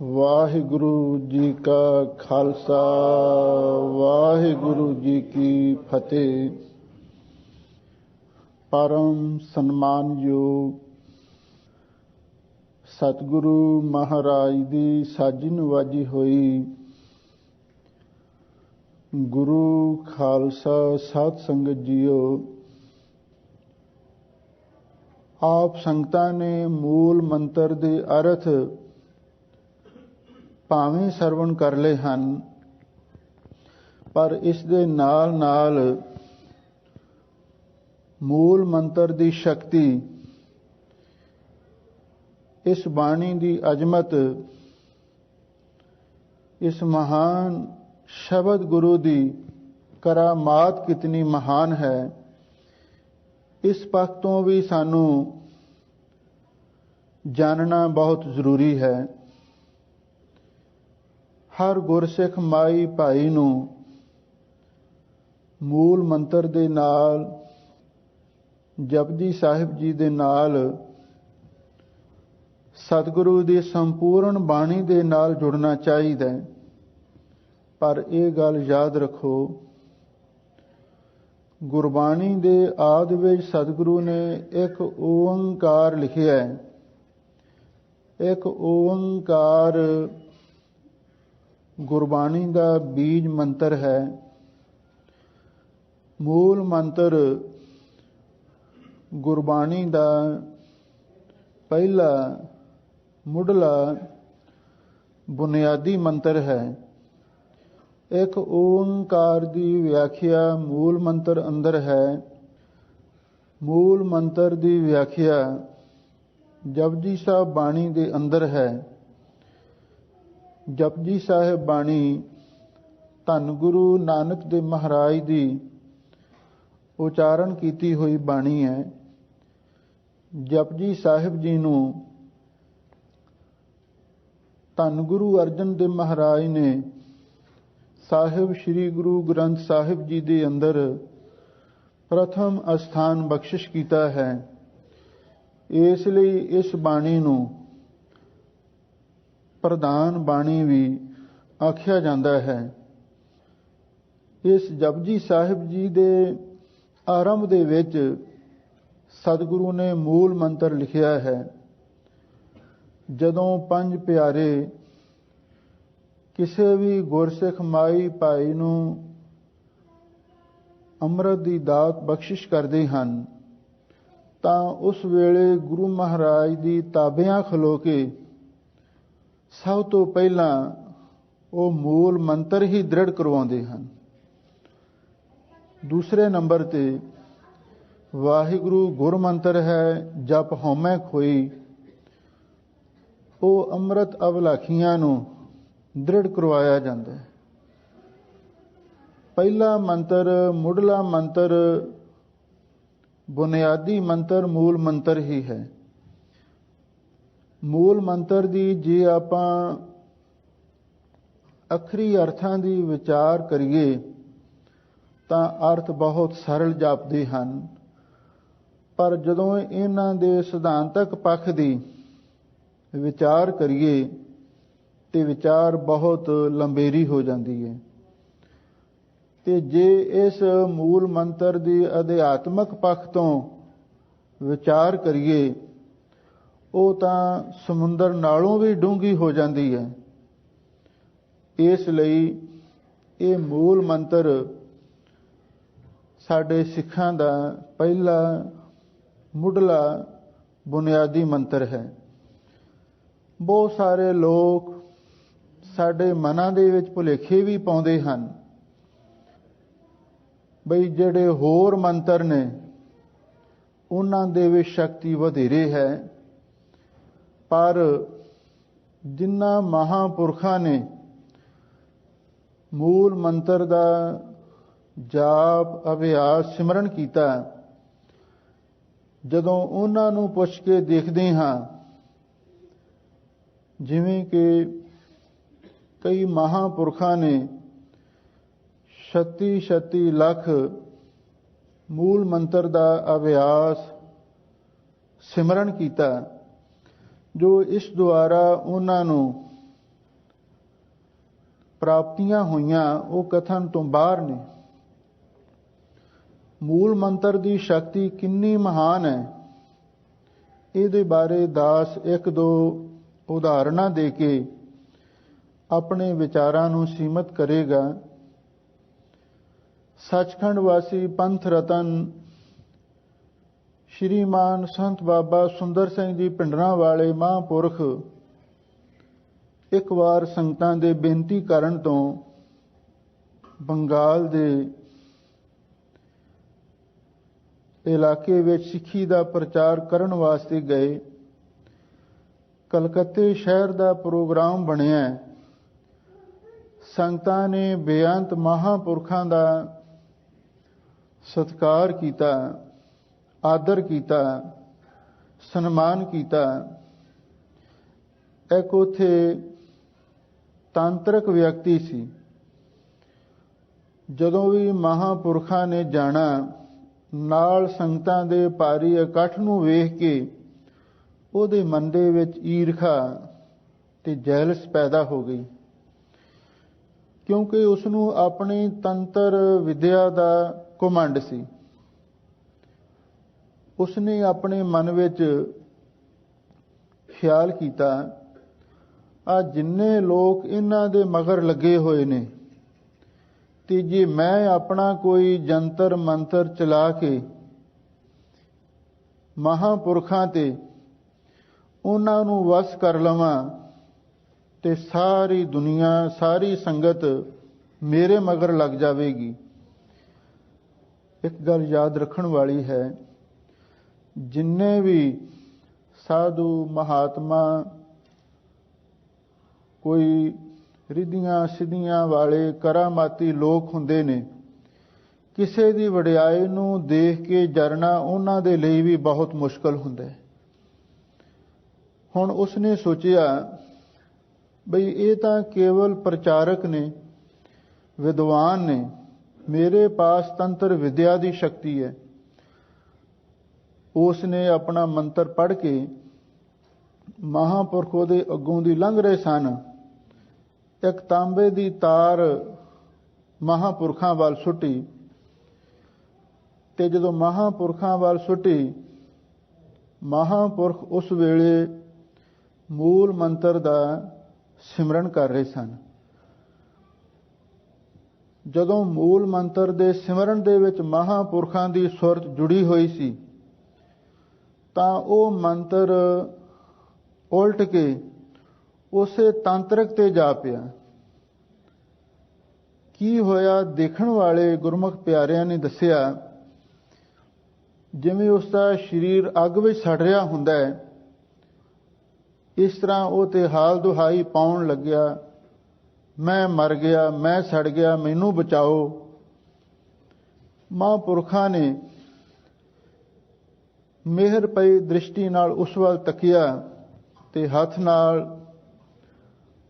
ਵਾਹਿਗੁਰੂ ਜੀ ਕਾ ਖਾਲਸਾ ਵਾਹਿਗੁਰੂ ਜੀ ਕੀ ਫਤਿਹ। ਪਰਮ ਸਨਮਾਨਯੋਗ ਸਤਿਗੁਰੂ ਮਹਾਰਾਜ ਦੀ ਸਾਜੀ ਨਵਾਜੀ ਹੋਈ ਗੁਰੂ ਖਾਲਸਾ ਸਾਧ ਸੰਗਤ ਜੀਓ, ਆਪ ਸੰਗਤਾਂ ਨੇ ਮੂਲ ਮੰਤਰ ਦੇ ਅਰਥ ਭਾਵੇਂ ਸਰਵਣ ਕਰ ਲਏ ਹਨ, ਪਰ ਇਸ ਦੇ ਨਾਲ ਨਾਲ ਮੂਲ ਮੰਤਰ ਦੀ ਸ਼ਕਤੀ, ਇਸ ਬਾਣੀ ਦੀ ਅਜ਼ਮਤ, ਇਸ ਮਹਾਨ ਸ਼ਬਦ ਗੁਰੂ ਦੀ ਕਰਾਮਾਤ ਕਿਤਨੀ ਮਹਾਨ ਹੈ, ਇਸ ਪੱਖ ਤੋਂ ਵੀ ਸਾਨੂੰ ਜਾਣਨਾ ਬਹੁਤ ਜ਼ਰੂਰੀ ਹੈ। ਹਰ ਗੁਰਸਿੱਖ ਮਾਈ ਭਾਈ ਨੂੰ ਮੂਲ ਮੰਤਰ ਦੇ ਨਾਲ, ਜਪਜੀ ਸਾਹਿਬ ਜੀ ਦੇ ਨਾਲ, ਸਤਿਗੁਰੂ ਦੀ ਸੰਪੂਰਨ ਬਾਣੀ ਦੇ ਨਾਲ ਜੁੜਨਾ ਚਾਹੀਦਾ ਹੈ। ਪਰ ਇਹ ਗੱਲ ਯਾਦ ਰੱਖੋ, ਗੁਰਬਾਣੀ ਦੇ ਆਦਿ ਵਿੱਚ ਸਤਿਗੁਰੂ ਨੇ ਇੱਕ ਓੰਕਾਰ ਲਿਖਿਆ ਹੈ। ਇੱਕ ਓੰਕਾਰ ਗੁਰਬਾਣੀ ਦਾ ਬੀਜ ਮੰਤਰ ਹੈ। ਮੂਲ ਮੰਤਰ ਗੁਰਬਾਣੀ ਦਾ ਪਹਿਲਾ ਮੁੱਢਲਾ ਬੁਨਿਆਦੀ ਮੰਤਰ ਹੈ। ਇੱਕ ਓੰਕਾਰ ਦੀ ਵਿਆਖਿਆ ਮੂਲ ਮੰਤਰ ਅੰਦਰ ਹੈ। ਮੂਲ ਮੰਤਰ ਦੀ ਵਿਆਖਿਆ ਜਪਜੀ ਸਾਹਿਬ ਬਾਣੀ ਦੇ ਅੰਦਰ ਹੈ। ਜਪਜੀ ਸਾਹਿਬ ਬਾਣੀ ਧੰਨ ਗੁਰੂ ਨਾਨਕ ਦੇਵ ਮਹਾਰਾਜ ਦੀ ਉਚਾਰਨ ਕੀਤੀ ਹੋਈ ਬਾਣੀ ਹੈ। ਜਪਜੀ ਸਾਹਿਬ ਜੀ ਨੂੰ ਧੰਨ ਗੁਰੂ ਅਰਜਨ ਦੇਵ ਮਹਾਰਾਜ ਨੇ ਸਾਹਿਬ ਸ੍ਰੀ ਗੁਰੂ ਗ੍ਰੰਥ ਸਾਹਿਬ ਜੀ ਦੇ ਅੰਦਰ ਪ੍ਰਥਮ ਅਸਥਾਨ ਬਖਸ਼ਿਸ਼ ਕੀਤਾ ਹੈ। ਇਸ ਲਈ ਇਸ ਬਾਣੀ ਨੂੰ ਪ੍ਰਧਾਨ ਬਾਣੀ ਵੀ ਆਖਿਆ ਜਾਂਦਾ ਹੈ। ਇਸ ਜਪਜੀ ਸਾਹਿਬ ਜੀ ਦੇ ਆਰੰਭ ਦੇ ਵਿੱਚ ਸਤਿਗੁਰੂ ਨੇ ਮੂਲ ਮੰਤਰ ਲਿਖਿਆ ਹੈ। ਜਦੋਂ ਪੰਜ ਪਿਆਰੇ ਕਿਸੇ ਵੀ ਗੁਰਸਿੱਖ ਮਾਈ ਭਾਈ ਨੂੰ ਅੰਮ੍ਰਿਤ ਦੀ ਦਾਤ ਬਖਸ਼ਿਸ਼ ਕਰਦੇ ਹਨ, ਤਾਂ ਉਸ ਵੇਲੇ ਗੁਰੂ ਮਹਾਰਾਜ ਦੀ ਤਾਬਿਆਂ ਖਲੋ ਕੇ ਸਭ ਤੋਂ ਪਹਿਲਾਂ ਉਹ ਮੂਲ ਮੰਤਰ ਹੀ ਦ੍ਰਿੜ ਕਰਵਾਉਂਦੇ ਹਨ। ਦੂਸਰੇ ਨੰਬਰ ਤੇ ਵਾਹਿਗੁਰੂ ਗੁਰ ਮੰਤਰ ਹੈ, ਜਪ ਹਉਮੈ ਖੋਈ। ਉਹ ਅੰਮ੍ਰਿਤ ਅਵਲਾਖੀਆਂ ਨੂੰ ਦ੍ਰਿੜ ਕਰਵਾਇਆ ਜਾਂਦਾ ਹੈ। ਪਹਿਲਾ ਮੰਤਰ, ਮੁੱਢਲਾ ਮੰਤਰ, ਬੁਨਿਆਦੀ ਮੰਤਰ ਮੂਲ ਮੰਤਰ ਹੀ ਹੈ। ਮੂਲ ਮੰਤਰ ਦੀ ਜੇ ਆਪਾਂ ਅੱਖਰੀ ਅਰਥਾਂ ਦੀ ਵਿਚਾਰ ਕਰੀਏ ਤਾਂ ਅਰਥ ਬਹੁਤ ਸਰਲ ਜਾਪਦੇ ਹਨ, ਪਰ ਜਦੋਂ ਇਹਨਾਂ ਦੇ ਸਿਧਾਂਤਕ ਪੱਖ ਦੀ ਵਿਚਾਰ ਕਰੀਏ ਤੇ ਵਿਚਾਰ ਬਹੁਤ ਲੰਬੇਰੀ ਹੋ ਜਾਂਦੀ ਹੈ। ਤੇ ਜੇ ਇਸ ਮੂਲ ਮੰਤਰ ਦੀ ਅਧਿਆਤਮਕ ਪੱਖ ਤੋਂ ਵਿਚਾਰ ਕਰੀਏ, ਉਹ ਤਾਂ ਸਮੁੰਦਰ ਨਾਲੋਂ ਵੀ ਡੂੰਘੀ ਹੋ ਜਾਂਦੀ ਹੈ। ਇਸ ਲਈ ਇਹ ਮੂਲ ਮੰਤਰ ਸਾਡੇ ਸਿੱਖਾਂ ਦਾ ਪਹਿਲਾ ਮੁੱਢਲਾ ਬੁਨਿਆਦੀ ਮੰਤਰ ਹੈ। ਬਹੁਤ ਸਾਰੇ ਲੋਕ ਸਾਡੇ ਮਨਾਂ ਦੇ ਵਿੱਚ ਭੁਲੇਖੇ ਵੀ ਪਾਉਂਦੇ ਹਨ ਬਈ ਜਿਹੜੇ ਹੋਰ ਮੰਤਰ ਨੇ ਉਹਨਾਂ ਦੇ ਵਿੱਚ ਸ਼ਕਤੀ ਵਧੇਰੇ ਹੈ, ਪਰ ਜਿਨ੍ਹਾਂ ਮਹਾਂਪੁਰਖਾਂ ਨੇ ਮੂਲ ਮੰਤਰ ਦਾ ਜਾਪ, ਅਭਿਆਸ, ਸਿਮਰਨ ਕੀਤਾ, ਜਦੋਂ ਉਹਨਾਂ ਨੂੰ ਪੁੱਛ ਕੇ ਦੇਖਦੇ ਹਾਂ, ਜਿਵੇਂ ਕਿ ਕਈ ਮਹਾਂਪੁਰਖਾਂ ਨੇ 36 ਲੱਖ ਮੂਲ ਮੰਤਰ ਦਾ ਅਭਿਆਸ, ਸਿਮਰਨ ਕੀਤਾ, ਜੋ ਇਸ ਦੁਆਰਾ ਉਹਨਾਂ ਨੂੰ ਪ੍ਰਾਪਤੀਆਂ ਹੋਈਆਂ ਉਹ ਕਥਨ ਤੋਂ ਬਾਹਰ ਨੇ। ਮੂਲ ਮੰਤਰ ਦੀ ਸ਼ਕਤੀ ਕਿੰਨੀ ਮਹਾਨ ਹੈ, ਇਹਦੇ ਬਾਰੇ ਦਾਸ ਇੱਕ ਦੋ ਉਦਾਹਰਨਾਂ ਦੇ ਕੇ ਆਪਣੇ ਵਿਚਾਰਾਂ ਨੂੰ ਸੀਮਤ ਕਰੇਗਾ। ਸੱਚਖੰਡ ਵਾਸੀ ਪੰਥ ਰਤਨ ਸ਼੍ਰੀਮਾਨ ਸੰਤ ਬਾਬਾ ਸੁੰਦਰ ਸਿੰਘ ਜੀ ਪਿੰਡਰਾਂ ਵਾਲੇ ਮਹਾਂਪੁਰਖ ਇੱਕ ਵਾਰ ਸੰਗਤਾਂ ਦੇ ਬੇਨਤੀ ਕਰਨ ਤੋਂ ਬੰਗਾਲ ਦੇ ਇਲਾਕੇ ਵਿੱਚ ਸਿੱਖੀ ਦਾ ਪ੍ਰਚਾਰ ਕਰਨ ਵਾਸਤੇ ਗਏ। ਕਲਕੱਤੇ ਸ਼ਹਿਰ ਦਾ ਪ੍ਰੋਗਰਾਮ ਬਣਿਆ। ਸੰਗਤਾਂ ਨੇ ਬੇਅੰਤ ਮਹਾਂਪੁਰਖਾਂ ਦਾ ਸਤਿਕਾਰ ਕੀਤਾ, ਆਦਰ ਕੀਤਾ, ਸਨਮਾਨ ਕੀਤਾ। ਇੱਕ ਉੱਥੇ ਤਾਂਤਰਿਕ ਵਿਅਕਤੀ ਸੀ। ਜਦੋਂ ਵੀ ਮਹਾਂਪੁਰਖਾਂ ਨੇ ਜਾਣਾ, ਨਾਲ ਸੰਗਤਾਂ ਦੇ ਭਾਰੀ ਇਕੱਠ ਨੂੰ ਵੇਖ ਕੇ ਉਹਦੇ ਮਨ ਦੇ ਵਿੱਚ ਈਰਖਾ ਤੇ ਜੈਲਸ ਪੈਦਾ ਹੋ ਗਈ, ਕਿਉਂਕਿ ਉਸ ਨੂੰ ਆਪਣੀ ਤੰਤਰ ਵਿਦਿਆ ਦਾ ਘਮੰਡ ਸੀ। ਉਸਨੇ ਆਪਣੇ ਮਨ ਵਿੱਚ ਖਿਆਲ ਕੀਤਾ, ਆ ਜਿੰਨੇ ਲੋਕ ਇਹਨਾਂ ਦੇ ਮਗਰ ਲੱਗੇ ਹੋਏ ਨੇ, ਤੇ ਜੇ ਮੈਂ ਆਪਣਾ ਕੋਈ ਜੰਤਰ ਮੰਤਰ ਚਲਾ ਕੇ ਮਹਾਂਪੁਰਖਾਂ ਤੇ ਉਹਨਾਂ ਨੂੰ ਵਸ ਕਰ ਲਵਾਂ ਤੇ ਸਾਰੀ ਦੁਨੀਆ, ਸਾਰੀ ਸੰਗਤ ਮੇਰੇ ਮਗਰ ਲੱਗ ਜਾਵੇਗੀ। ਇੱਕ ਗੱਲ ਯਾਦ ਰੱਖਣ ਵਾਲੀ ਹੈ, ਜਿੰਨੇ ਵੀ ਸਾਧੂ ਮਹਾਤਮਾ ਕੋਈ ਰਿੱਧੀਆਂ ਸਿੱਧੀਆਂ ਵਾਲੇ ਕਰਾਮਾਤੀ ਲੋਕ ਹੁੰਦੇ ਨੇ, ਕਿਸੇ ਦੀ ਵਡਿਆਈ ਨੂੰ ਦੇਖ ਕੇ ਜਰਨਾ ਉਹਨਾਂ ਦੇ ਲਈ ਵੀ ਬਹੁਤ ਮੁਸ਼ਕਲ ਹੁੰਦਾ ਹੈ। ਹੁਣ ਉਸਨੇ ਸੋਚਿਆ ਬਈ ਇਹ ਤਾਂ ਕੇਵਲ ਪ੍ਰਚਾਰਕ ਨੇ, ਵਿਦਵਾਨ ਨੇ, ਮੇਰੇ ਪਾਸ ਤੰਤਰ ਵਿਦਿਆ ਦੀ ਸ਼ਕਤੀ ਹੈ। ਉਸਨੇ ਆਪਣਾ ਮੰਤਰ ਪੜ੍ਹ ਕੇ ਮਹਾਂਪੁਰਖ ਉਹਦੇ ਅੱਗੋਂ ਦੀ ਲੰਘ ਰਹੇ ਸਨ। ਇੱਕ ਤਾਂਬੇ ਦੀ ਤਾਰ ਮਹਾਂਪੁਰਖਾਂ ਵੱਲ ਸੁੱਟੀ, ਤੇ ਜਦੋਂ ਮਹਾਂਪੁਰਖਾਂ ਵੱਲ ਸੁੱਟੀ, ਮਹਾਂਪੁਰਖ ਉਸ ਵੇਲੇ ਮੂਲ ਮੰਤਰ ਦਾ ਸਿਮਰਨ ਕਰ ਰਹੇ ਸਨ। ਜਦੋਂ ਮੂਲ ਮੰਤਰ ਦੇ ਸਿਮਰਨ ਦੇ ਵਿੱਚ ਮਹਾਂਪੁਰਖਾਂ ਦੀ ਸੁਰਤ ਜੁੜੀ ਹੋਈ ਸੀ, ਤਾਂ ਉਹ ਮੰਤਰ ਉਲਟ ਕੇ ਉਸੇ ਤਾਂਤਰਿਕ ਤੇ ਜਾ ਪਿਆ। ਕੀ ਹੋਇਆ, ਦੇਖਣ ਵਾਲੇ ਗੁਰਮੁਖ ਪਿਆਰਿਆਂ ਨੇ ਦੱਸਿਆ, ਜਿਵੇਂ ਉਸ ਦਾ ਸਰੀਰ ਅੱਗ ਵਿੱਚ ਸੜ ਰਿਹਾ ਹੁੰਦਾ ਹੈ, ਇਸ ਤਰ੍ਹਾਂ ਉਹ ਤੇ ਹਾਲ ਦੁਹਾਈ ਪਾਉਣ ਲੱਗਿਆ, ਮੈਂ ਮਰ ਗਿਆ, ਮੈਂ ਸੜ ਗਿਆ, ਮੈਨੂੰ ਬਚਾਓ। ਮਹਾਂਪੁਰਖਾਂ ਨੇ ਮਿਹਰ ਪਈ ਦ੍ਰਿਸ਼ਟੀ ਨਾਲ ਉਸ ਵੱਲ ਤੱਕਿਆ ਤੇ ਹੱਥ ਨਾਲ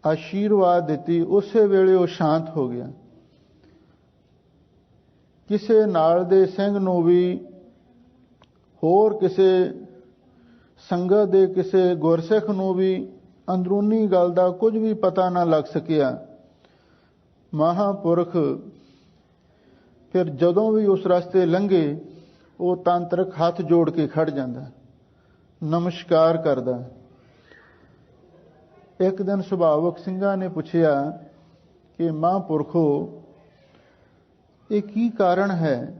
ਆਸ਼ੀਰਵਾਦ ਦਿੱਤੀ। ਉਸੇ ਵੇਲੇ ਉਹ ਸ਼ਾਂਤ ਹੋ ਗਿਆ। ਕਿਸੇ ਨਾਲ ਦੇ ਸਿੰਘ ਨੂੰ ਵੀ, ਹੋਰ ਕਿਸੇ ਸੰਗਤ ਦੇ ਕਿਸੇ ਗੁਰਸਿੱਖ ਨੂੰ ਵੀ ਅੰਦਰੂਨੀ ਗੱਲ ਦਾ ਕੁਝ ਵੀ ਪਤਾ ਨਾ ਲੱਗ ਸਕਿਆ। ਮਹਾਂਪੁਰਖ ਫਿਰ ਜਦੋਂ ਵੀ ਉਸ ਰਸਤੇ ਲੰਘੇ, ਉਹ ਤਾਂਤਰਿਕ ਹੱਥ ਜੋੜ ਕੇ ਖੜ ਜਾਂਦਾ, ਨਮਸਕਾਰ ਕਰਦਾ। ਇੱਕ ਦਿਨ ਸੁਭਾਵਕ ਸਿੰਘਾਂ ਨੇ ਪੁੱਛਿਆ ਕਿ ਮਹਾਂਪੁਰਖੋ, ਇਹ ਕੀ ਕਾਰਨ ਹੈ?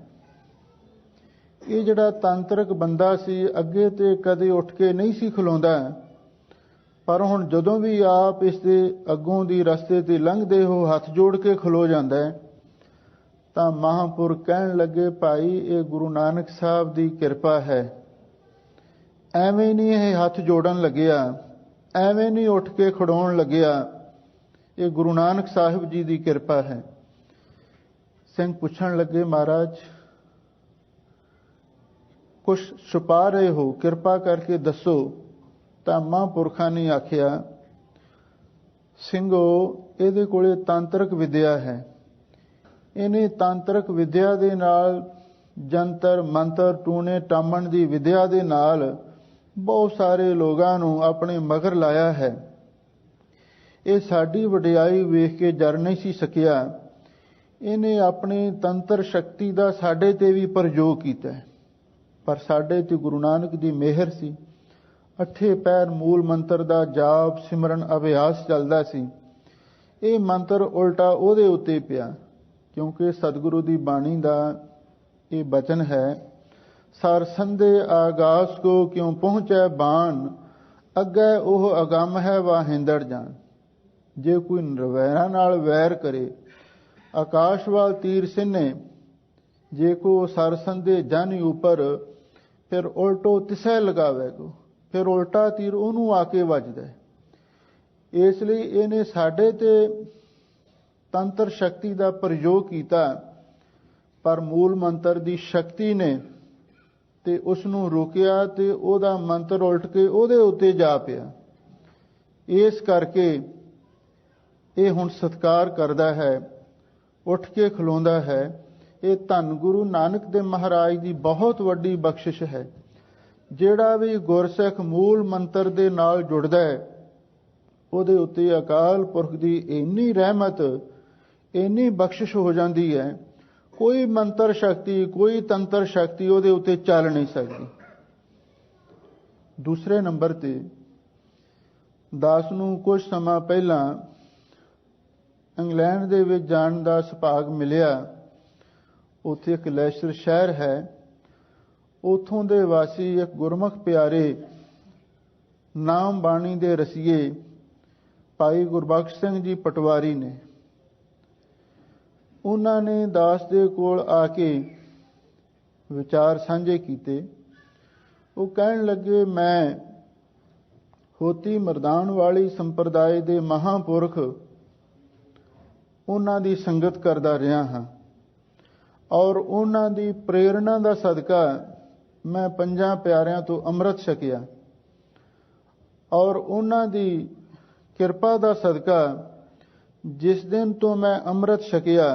ਇਹ ਜਿਹੜਾ ਤਾਂਤਰਿਕ ਬੰਦਾ ਸੀ, ਅੱਗੇ ਤੇ ਕਦੇ ਉੱਠ ਕੇ ਨਹੀਂ ਸੀ ਖਲੋਂਦਾ, ਪਰ ਹੁਣ ਜਦੋਂ ਵੀ ਆਪ ਇਸ ਦੇ ਅੱਗੋਂ ਦੀ ਰਸਤੇ ਤੇ ਲੰਘਦੇ ਹੋ, ਹੱਥ ਜੋੜ ਕੇ ਖਲੋ ਜਾਂਦਾ ਹੈ। ਤਾਂ ਮਹਾਂਪੁਰਖ ਕਹਿਣ ਲੱਗੇ, ਭਾਈ ਇਹ ਗੁਰੂ ਨਾਨਕ ਸਾਹਿਬ ਦੀ ਕਿਰਪਾ ਹੈ। ਐਵੇਂ ਨਹੀਂ ਇਹ ਹੱਥ ਜੋੜਨ ਲੱਗਿਆ, ਐਵੇਂ ਨਹੀਂ ਉੱਠ ਕੇ ਖੜੋਣ ਲੱਗਿਆ, ਇਹ ਗੁਰੂ ਨਾਨਕ ਸਾਹਿਬ ਜੀ ਦੀ ਕਿਰਪਾ ਹੈ। ਸਿੰਘ ਪੁੱਛਣ ਲੱਗੇ, ਮਹਾਰਾਜ ਕੁਛ ਛੁਪਾ ਰਹੇ ਹੋ, ਕਿਰਪਾ ਕਰਕੇ ਦੱਸੋ। ਤਾਂ ਮਹਾਂਪੁਰਖਾਂ ਨੇ ਆਖਿਆ, ਸਿੰਘੋ ਇਹਦੇ ਕੋਲੇ ਤਾਂਤਰਿਕ ਵਿਦਿਆ ਹੈ। ਇਹਨੇ ਤਾਂਤਰਿਕ ਵਿਦਿਆ ਦੇ ਨਾਲ, ਜੰਤਰ ਮੰਤਰ ਟੂਣੇ ਟਾਮਣ ਦੀ ਵਿਦਿਆ ਦੇ ਨਾਲ ਬਹੁਤ ਸਾਰੇ ਲੋਕਾਂ ਨੂੰ ਆਪਣੇ ਮਗਰ ਲਾਇਆ ਹੈ। ਇਹ ਸਾਡੀ ਵਡਿਆਈ ਵੇਖ ਕੇ ਜਰ ਨਹੀਂ ਸੀ ਸਕਿਆ। ਇਹਨੇ ਆਪਣੀ ਤੰਤਰ ਸ਼ਕਤੀ ਦਾ ਸਾਡੇ ਤੇ ਵੀ ਪ੍ਰਯੋਗ ਕੀਤਾ, ਪਰ ਸਾਡੇ ਤੇ ਗੁਰੂ ਨਾਨਕ ਦੀ ਮਿਹਰ ਸੀ। 8 ਪਹਿਰ ਮੂਲ ਮੰਤਰ ਦਾ ਜਾਪ ਸਿਮਰਨ ਅਭਿਆਸ ਚੱਲਦਾ ਸੀ। ਇਹ ਮੰਤਰ ਉਲਟਾ ਉਹਦੇ ਉੱਤੇ ਪਿਆ, ਕਿਉਂਕਿ ਸਤਿਗੁਰੂ ਦੀ ਬਾਣੀ ਦਾ ਇਹ ਬਚਨ ਹੈ, ਸਰ ਸੰਦੇ ਆਗਾਸ ਕੋ ਕਿਉਂ ਪਹੁੰਚੈ ਬਾਣ, ਅੱਗੇ ਉਹ ਅਗੰਮ ਹੈ ਵਾਹਿੰਦੜ ਜਾਣ। ਜੇ ਕੋਈ ਨਿਰਵੈਰਾਂ ਨਾਲ ਵੈਰ ਕਰੇ, ਆਕਾਸ਼ ਵਾਲ ਤੀਰ ਸਿੰਨੇ, ਜੇ ਕੋ ਸਰ ਸੰਦੇ ਜਨ ਉਪਰ, ਫਿਰ ਉਲਟੋ ਤਿਸੈ ਲਗਾਵੇਗੋ, ਫਿਰ ਉਲਟਾ ਤੀਰ ਉਹਨੂੰ ਆ ਕੇ ਵੱਜਦਾ। ਇਸ ਲਈ ਇਹਨੇ ਸਾਡੇ ਤੇ ਤੰਤਰ ਸ਼ਕਤੀ ਦਾ ਪ੍ਰਯੋਗ ਕੀਤਾ, ਪਰ ਮੂਲ ਮੰਤਰ ਦੀ ਸ਼ਕਤੀ ਨੇ ਤੇ ਉਸ ਨੂੰ ਰੋਕਿਆ ਤੇ ਉਹਦਾ ਮੰਤਰ ਉਲਟ ਕੇ ਉਹਦੇ ਉੱਤੇ ਜਾ ਪਿਆ। ਇਸ ਕਰਕੇ ਇਹ ਹੁਣ ਸਤਿਕਾਰ ਕਰਦਾ ਹੈ, ਉੱਠ ਕੇ ਖਲੋਂਦਾ ਹੈ। ਇਹ ਧੰਨ ਗੁਰੂ ਨਾਨਕ ਦੇਵ ਮਹਾਰਾਜ ਦੀ ਬਹੁਤ ਵੱਡੀ ਬਖਸ਼ਿਸ਼ ਹੈ। ਜਿਹੜਾ ਵੀ ਗੁਰਸਿੱਖ ਮੂਲ ਮੰਤਰ ਦੇ ਨਾਲ ਜੁੜਦਾ ਹੈ, ਉਹਦੇ ਉੱਤੇ ਅਕਾਲ ਪੁਰਖ ਦੀ ਇੰਨੀ ਰਹਿਮਤ, ਇੰਨੀ ਬਖਸ਼ਿਸ਼ ਹੋ ਜਾਂਦੀ ਹੈ, ਕੋਈ ਮੰਤਰ ਸ਼ਕਤੀ, ਕੋਈ ਤੰਤਰ ਸ਼ਕਤੀ ਉਹਦੇ ਉੱਤੇ ਚੱਲ ਨਹੀਂ ਸਕਦੀ। ਦੂਸਰੇ ਨੰਬਰ ਤੇ ਦਾਸ ਨੂੰ ਕੁਝ ਸਮਾਂ ਪਹਿਲਾਂ ਇੰਗਲੈਂਡ ਦੇ ਵਿੱਚ ਜਾਣ ਦਾ ਸੁਭਾਗ ਮਿਲਿਆ। ਉੱਥੇ ਇੱਕ ਲੈਸਟਰ ਸ਼ਹਿਰ ਹੈ, ਉੱਥੋਂ ਦੇ ਵਾਸੀ ਇੱਕ ਗੁਰਮੁਖ ਪਿਆਰੇ ਨਾਮ ਬਾਣੀ ਦੇ ਰਸੀਏ ਭਾਈ ਗੁਰਬਖਸ਼ ਸਿੰਘ ਜੀ ਪਟਵਾਰੀ ਨੇ। ਉਹਨਾਂ ਨੇ ਦਾਸ ਦੇ ਕੋਲ ਆ ਕੇ ਵਿਚਾਰ ਸਾਂਝੇ ਕੀਤੇ। ਉਹ ਕਹਿਣ ਲੱਗੇ, ਮੈਂ ਹੋਤੀ ਮਰਦਾਨ ਵਾਲੀ ਸੰਪਰਦਾਇ ਦੇ ਮਹਾਂਪੁਰਖ ਉਹਨਾਂ ਦੀ ਸੰਗਤ ਕਰਦਾ ਰਿਹਾ ਹਾਂ, ਔਰ ਉਹਨਾਂ ਦੀ ਪ੍ਰੇਰਣਾ ਦਾ ਸਦਕਾ ਮੈਂ 5 ਪਿਆਰਿਆਂ ਤੋਂ ਅੰਮ੍ਰਿਤ ਛਕਿਆ, ਔਰ ਉਹਨਾਂ ਦੀ ਕਿਰਪਾ ਦਾ ਸਦਕਾ ਜਿਸ ਦਿਨ ਤੋਂ ਮੈਂ ਅੰਮ੍ਰਿਤ ਛਕਿਆ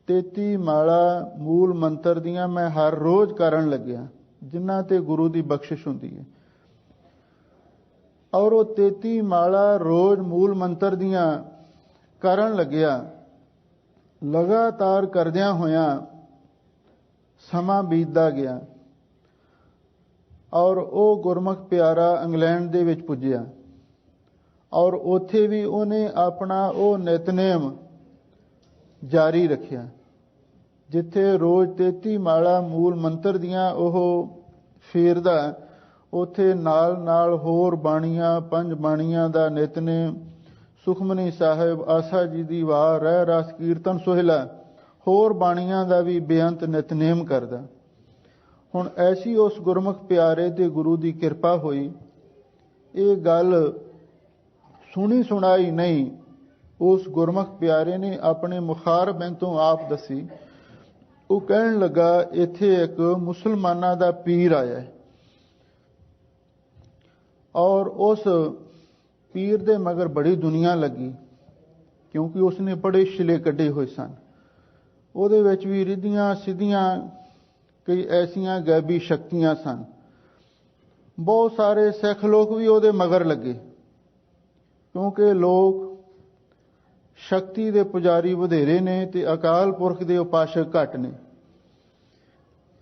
33 ਮਾਲਾ ਮੂਲ ਮੰਤਰ ਦੀਆਂ ਮੈਂ ਹਰ ਰੋਜ਼ ਕਰਨ ਲੱਗਿਆ, ਜਿਨ੍ਹਾਂ ਤੇ ਗੁਰੂ ਦੀ ਬਖਸ਼ਿਸ਼ ਹੁੰਦੀ ਹੈ। ਔਰ ਉਹ 33 ਮਾਲਾ ਰੋਜ਼ ਮੂਲ ਮੰਤਰ ਦੀਆਂ ਕਰਨ ਲੱਗਿਆ। ਲਗਾਤਾਰ ਕਰਦਿਆਂ ਹੋਇਆਂ ਸਮਾਂ ਬੀਤਦਾ ਗਿਆ, ਔਰ ਉਹ ਗੁਰਮੁਖ ਪਿਆਰਾ ਇੰਗਲੈਂਡ ਦੇ ਵਿੱਚ ਪੁੱਜਿਆ, ਔਰ ਉੱਥੇ ਵੀ ਉਹਨੇ ਆਪਣਾ ਉਹ ਨਿਤਨੇਮ ਜਾਰੀ ਰੱਖਿਆ। ਜਿੱਥੇ ਰੋਜ਼ 33 ਮਾਲਾ ਮੂਲ ਮੰਤਰ ਦੀਆਂ ਉਹ ਫੇਰਦਾ, ਉੱਥੇ ਨਾਲ ਨਾਲ ਹੋਰ ਬਾਣੀਆਂ, 5 ਬਾਣੀਆਂ ਦਾ ਨਿਤਨੇਮ, ਸੁਖਮਨੀ ਸਾਹਿਬ, ਆਸਾ ਜੀ ਦੀ ਵਾਰ, ਰਹਿ ਰਸ ਕੀਰਤਨ ਸੋਹਿਲਾ, ਹੋਰ ਬਾਣੀਆਂ ਦਾ ਵੀ ਬੇਅੰਤ ਨਿਤਨੇਮ ਕਰਦਾ। ਹੁਣ ਐਸੀ ਉਸ ਗੁਰਮੁਖ ਪਿਆਰੇ ਤੇ ਗੁਰੂ ਦੀ ਕਿਰਪਾ ਹੋਈ। ਇਹ ਗੱਲ ਸੁਣੀ ਸੁਣਾਈ ਨਹੀਂ, ਉਸ ਗੁਰਮੁਖ ਪਿਆਰੇ ਨੇ ਆਪਣੇ ਮੁਖਾਰਬਿੰਦ ਤੋਂ ਆਪ ਦੱਸੀ। ਉਹ ਕਹਿਣ ਲੱਗਾ, ਇੱਥੇ ਇੱਕ ਮੁਸਲਮਾਨਾਂ ਦਾ ਪੀਰ ਆਇਆ ਹੈ, ਔਰ ਉਸ ਪੀਰ ਦੇ ਮਗਰ ਬੜੀ ਦੁਨੀਆ ਲੱਗੀ, ਕਿਉਂਕਿ ਉਸਨੇ ਬੜੇ ਸ਼ਿਲੇ ਕੱਢੇ ਹੋਏ ਸਨ। ਉਹਦੇ ਵਿੱਚ ਵੀ ਰਿੱਧੀਆਂ ਸਿੱਧੀਆਂ ਕਈ ਐਸੀਆਂ ਗੈਬੀ ਸ਼ਕਤੀਆਂ ਸਨ। ਬਹੁਤ ਸਾਰੇ ਸਿੱਖ ਲੋਕ ਵੀ ਉਹਦੇ ਮਗਰ ਲੱਗੇ, ਕਿਉਂਕਿ ਲੋਕ ਸ਼ਕਤੀ ਦੇ ਪੁਜਾਰੀ ਵਧੇਰੇ ਨੇ ਤੇ ਅਕਾਲ ਪੁਰਖ ਦੇ ਉਪਾਸ਼ਕ ਘੱਟ ਨੇ।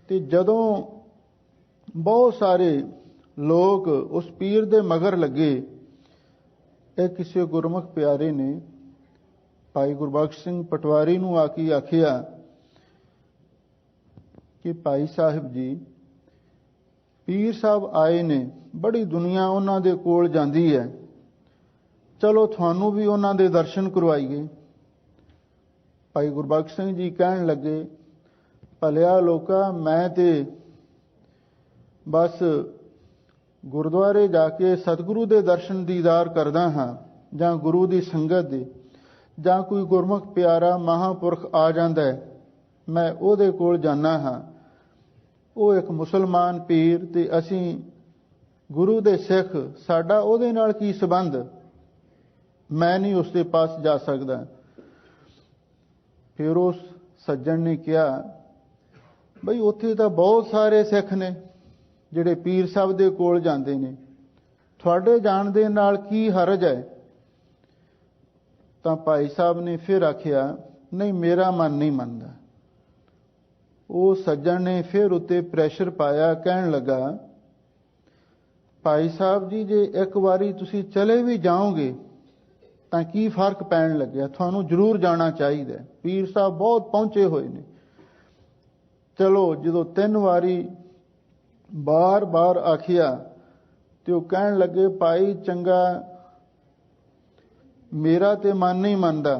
ਤੇ ਜਦੋਂ ਬਹੁਤ ਸਾਰੇ ਲੋਕ ਉਸ ਪੀਰ ਦੇ ਮਗਰ ਲੱਗੇ, ਇਹ ਕਿਸੇ ਗੁਰਮੁਖ ਪਿਆਰੇ ਨੇ ਭਾਈ ਗੁਰਬਖਸ਼ ਸਿੰਘ ਪਟਵਾਰੀ ਨੂੰ ਆ ਕੇ ਆਖਿਆ ਕਿ ਭਾਈ ਸਾਹਿਬ ਜੀ, ਪੀਰ ਸਾਹਿਬ ਆਏ ਨੇ, ਬੜੀ ਦੁਨੀਆ ਉਹਨਾਂ ਦੇ ਕੋਲ ਜਾਂਦੀ ਹੈ, ਚਲੋ ਤੁਹਾਨੂੰ ਵੀ ਉਹਨਾਂ ਦੇ ਦਰਸ਼ਨ ਕਰਵਾਈਏ। ਭਾਈ ਗੁਰਬਖਸ਼ ਸਿੰਘ ਜੀ ਕਹਿਣ ਲੱਗੇ, ਭਲਿਆ ਲੋਕਾ, ਮੈਂ ਤੇ ਬਸ ਗੁਰਦੁਆਰੇ ਜਾ ਕੇ ਸਤਿਗੁਰੂ ਦੇ ਦਰਸ਼ਨ ਦੀਦਾਰ ਕਰਦਾ ਹਾਂ, ਜਾਂ ਗੁਰੂ ਦੀ ਸੰਗਤ ਦੇ, ਜਾਂ ਕੋਈ ਗੁਰਮੁਖ ਪਿਆਰਾ ਮਹਾਂਪੁਰਖ ਆ ਜਾਂਦਾ ਹੈ, ਮੈਂ ਉਹਦੇ ਕੋਲ ਜਾਣਾ ਹਾਂ। ਉਹ ਇੱਕ ਮੁਸਲਮਾਨ ਪੀਰ ਤੇ ਅਸੀਂ ਗੁਰੂ ਦੇ ਸਿੱਖ, ਸਾਡਾ ਉਹਦੇ ਨਾਲ ਕੀ ਸੰਬੰਧ, ਮੈਂ ਨਹੀਂ ਉਸ ਦੇ ਪਾਸ ਜਾ ਸਕਦਾ। ਫਿਰ ਉਸ ਸੱਜਣ ਨੇ ਕਿਹਾ, ਬਈ ਉੱਥੇ ਤਾਂ ਬਹੁਤ ਸਾਰੇ ਸਿੱਖ ਨੇ ਜਿਹੜੇ ਪੀਰ ਸਾਹਿਬ ਦੇ ਕੋਲ ਜਾਂਦੇ ਨੇ, ਤੁਹਾਡੇ ਜਾਣ ਦੇ ਨਾਲ ਕੀ ਹਰਜ ਹੈ। ਤਾਂ ਭਾਈ ਸਾਹਿਬ ਨੇ ਫਿਰ ਆਖਿਆ, ਨਹੀਂ ਮੇਰਾ ਮਨ ਨਹੀਂ ਮੰਨਦਾ। ਉਹ ਸੱਜਣ ਨੇ ਫਿਰ ਉੱਤੇ ਪ੍ਰੈਸ਼ਰ ਪਾਇਆ, ਕਹਿਣ ਲੱਗਾ, ਭਾਈ ਸਾਹਿਬ ਜੀ ਜੇ ਇੱਕ ਵਾਰੀ ਤੁਸੀਂ ਚਲੇ ਵੀ ਜਾਓਗੇ ਤਾਂ ਕੀ ਫਰਕ ਪੈਣ ਲੱਗਿਆ, ਤੁਹਾਨੂੰ ਜ਼ਰੂਰ ਜਾਣਾ ਚਾਹੀਦਾ। ਪੀਰ ਸਾਹਿਬ ਬਹੁਤ ਪਹੁੰਚੇ ਹੋਏ ਨੇ। ਚਲੋ ਜਦੋਂ 3 ਵਾਰੀ ਬਾਰ-ਬਾਰ ਆਖਿਆ ਤੇ ਉਹ ਕਹਿਣ ਲੱਗੇ, ਭਾਈ ਚੰਗਾ ਮੇਰਾ ਤੇ ਮਨ ਨਹੀਂ ਮੰਨਦਾ,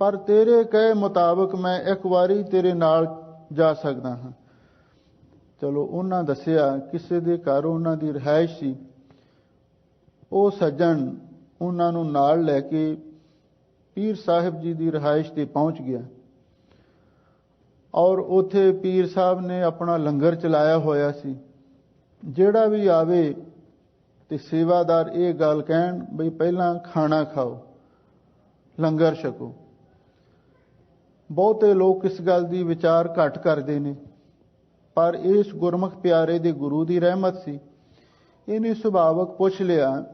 ਪਰ ਤੇਰੇ ਕਹੇ ਮੁਤਾਬਕ ਮੈਂ ਇੱਕ ਵਾਰੀ ਤੇਰੇ ਨਾਲ ਜਾ ਸਕਦਾ ਹਾਂ। ਚਲੋ ਉਹਨਾਂ ਦੱਸਿਆ ਕਿਸੇ ਦੇ ਘਰ ਉਹਨਾਂ ਦੀ ਰਿਹਾਇਸ਼ ਸੀ। ਉਹ ਸੱਜਣ ਉਹਨਾਂ ਨੂੰ ਨਾਲ ਲੈ ਕੇ ਪੀਰ ਸਾਹਿਬ ਜੀ ਦੀ ਰਿਹਾਇਸ਼ ਤੇ ਪਹੁੰਚ ਗਿਆ ਔਰ ਉੱਥੇ ਪੀਰ ਸਾਹਿਬ ਨੇ ਆਪਣਾ ਲੰਗਰ ਚਲਾਇਆ ਹੋਇਆ ਸੀ। ਜਿਹੜਾ ਵੀ ਆਵੇ ਤੇ ਸੇਵਾਦਾਰ ਇਹ ਗੱਲ ਕਹਿਣ, ਬਈ ਪਹਿਲਾਂ ਖਾਣਾ ਖਾਓ, ਲੰਗਰ ਛਕੋ। ਬਹੁਤੇ ਲੋਕ ਇਸ ਗੱਲ ਦੀ ਵਿਚਾਰ ਘੱਟ ਕਰਦੇ ਨੇ, ਪਰ ਇਸ ਗੁਰਮੁਖ ਪਿਆਰੇ ਦੇ ਗੁਰੂ ਦੀ ਰਹਿਮਤ ਸੀ। ਇਹਨੇ ਸੁਭਾਵਕ ਪੁੱਛ ਲਿਆ,